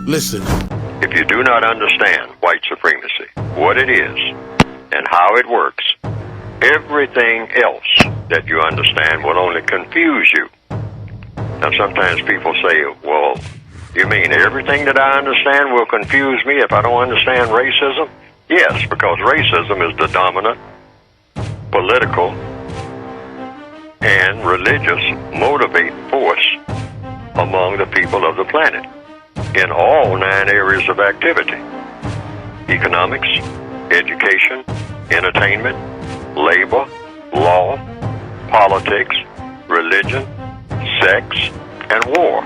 Listen. If you do not understand white supremacy, what it is, and how it works, everything else that you understand will only confuse you. Now, sometimes people say, well, you mean everything that I understand will confuse me if I don't understand racism? Yes, because racism is the dominant political and religious motivating force among the people of the planet in all 9 areas of activity: economics, education, entertainment, labor, law, politics, religion, sex, and war.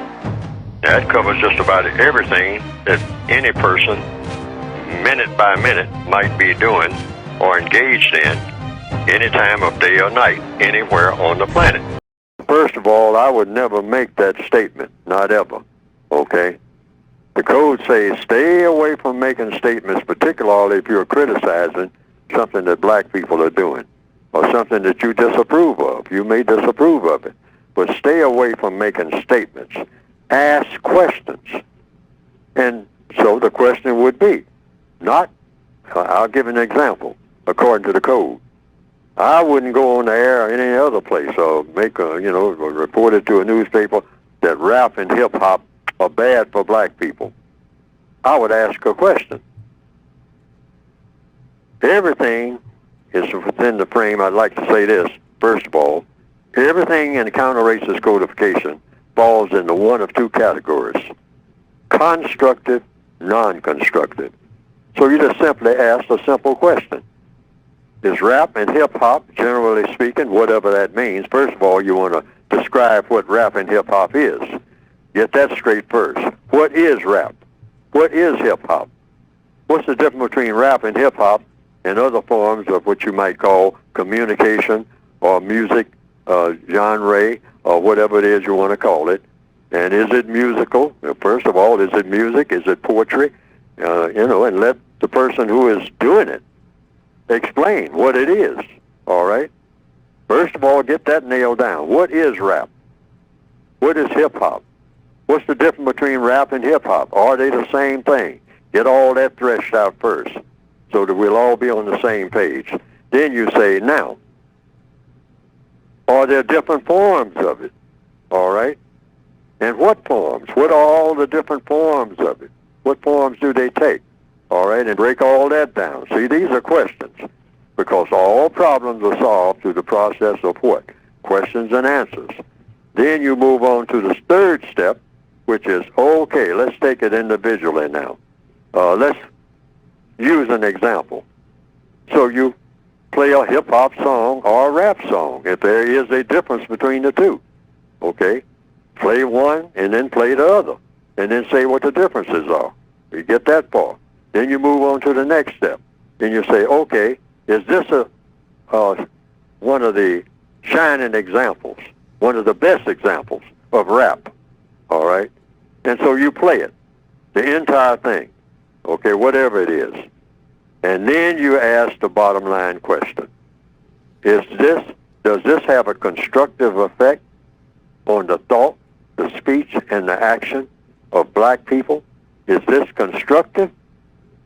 That covers just about everything that any person, minute by minute, might be doing or engaged in any time of day or night, anywhere on the planet. First of all, I would never make that statement, not ever, okay? The code says stay away from making statements, particularly if you're criticizing something that black people are doing or something that you disapprove of. You may disapprove of it, but stay away from making statements. Ask questions. And so the question would be, I'll give an example, according to the code. I wouldn't go on the air or any other place or report it to a newspaper that rap and hip-hop are bad for black people. I would ask a question. Everything is within the frame. I'd like to say this, first of all. Everything in the counter-racist codification falls into one of 2 categories: constructive, non-constructive. So you just simply ask a simple question. Is rap and hip-hop, generally speaking, whatever that means, first of all, you want to describe what rap and hip-hop is. Get that straight first. What is rap? What is hip-hop? What's the difference between rap and hip-hop and other forms of what you might call communication or music genre or whatever it is you want to call it? And is it musical? First of all, is it music? Is it poetry? And let the person who is doing it explain what it is, all right? First of all, get that nailed down. What is rap? What is hip-hop? What's the difference between rap and hip-hop? Are they the same thing? Get all that threshed out first so that we'll all be on the same page. Then you say, now, are there different forms of it? All right? And what forms? What are all the different forms of it? What forms do they take? All right, and break all that down. See, these are questions, because all problems are solved through the process of what? Questions and answers. Then you move on to the 3rd step, which is, okay, let's take it individually now. Let's use an example. So you play a hip-hop song or a rap song, if there is a difference between the 2. Okay? Play one and then play the other, and then say what the differences are. You get that far. Then you move on to the next step. Then you say, okay, is this one of the shining examples, one of the best examples of rap? All right? And so you play it, the entire thing, okay, whatever it is. And then you ask the bottom line question. Does this have a constructive effect on the thought, the speech, and the action of black people? Is this constructive?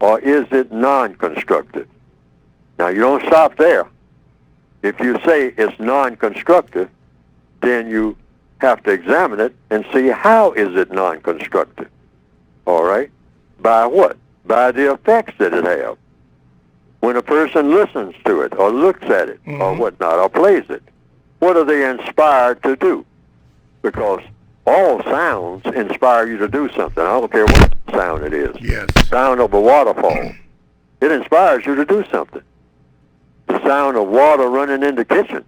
Or is it non-constructive? Now, you don't stop there. If you say it's non-constructive, then you have to examine it and see how is it non-constructive. All right? By what? By the effects that it has. When a person listens to it or looks at it or whatnot or plays it, what are they inspired to do? Because all sounds inspire you to do something. I don't care what sound it is. Yes. Sound of a waterfall. It inspires you to do something. The sound of water running in the kitchen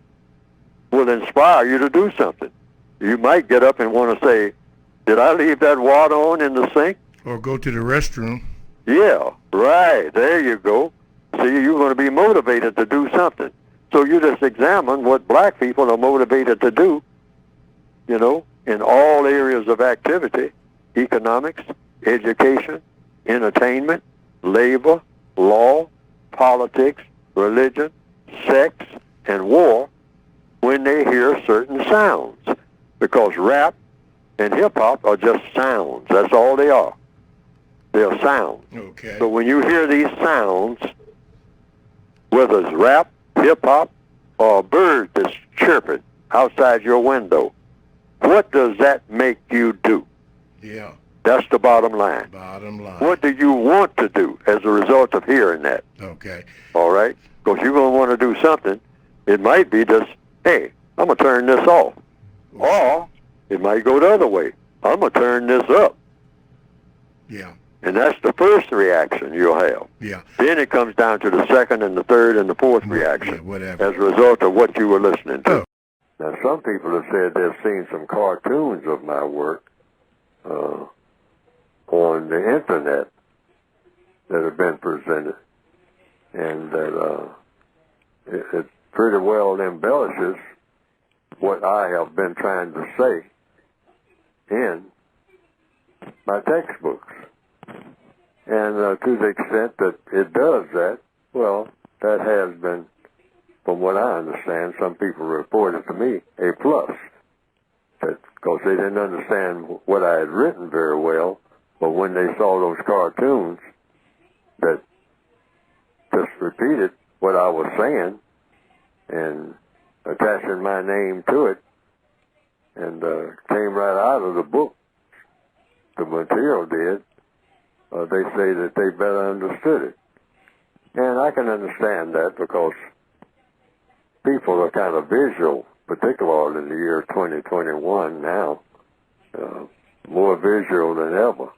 will inspire you to do something. You might get up and want to say, did I leave that water on in the sink? Or go to the restroom. Yeah, right. There you go. See, you're going to be motivated to do something. So you just examine what black people are motivated to do, in all areas of activity: economics, education, entertainment, labor, law, politics, religion, sex, and war, when they hear certain sounds. Because rap and hip-hop are just sounds. That's all they are. They're sounds. Okay. So when you hear these sounds, whether it's rap, hip-hop, or a bird that's chirping outside your window, what does that make you do? Yeah. That's the bottom line. Bottom line. What do you want to do as a result of hearing that? Okay. All right? Because you're going to want to do something. It might be just, hey, I'm going to turn this off. Or it might go the other way. I'm going to turn this up. Yeah. And that's the first reaction you'll have. Yeah. Then it comes down to the second and the third and the fourth reaction. Yeah, whatever. As a result of what you were listening to. Oh. Now, some people have said they've seen some cartoons of my work on the internet that have been presented, and that it pretty well embellishes what I have been trying to say in my textbooks. And to the extent that it does that, well, that has been, from what I understand, some people reported to me, a plus. Because they didn't understand what I had written very well, but when they saw those cartoons that just repeated what I was saying and attaching my name to it, and came right out of the book, the material did, they say that they better understood it. And I can understand that because people are kind of visual, particularly in the year 2021 now, more visual than ever.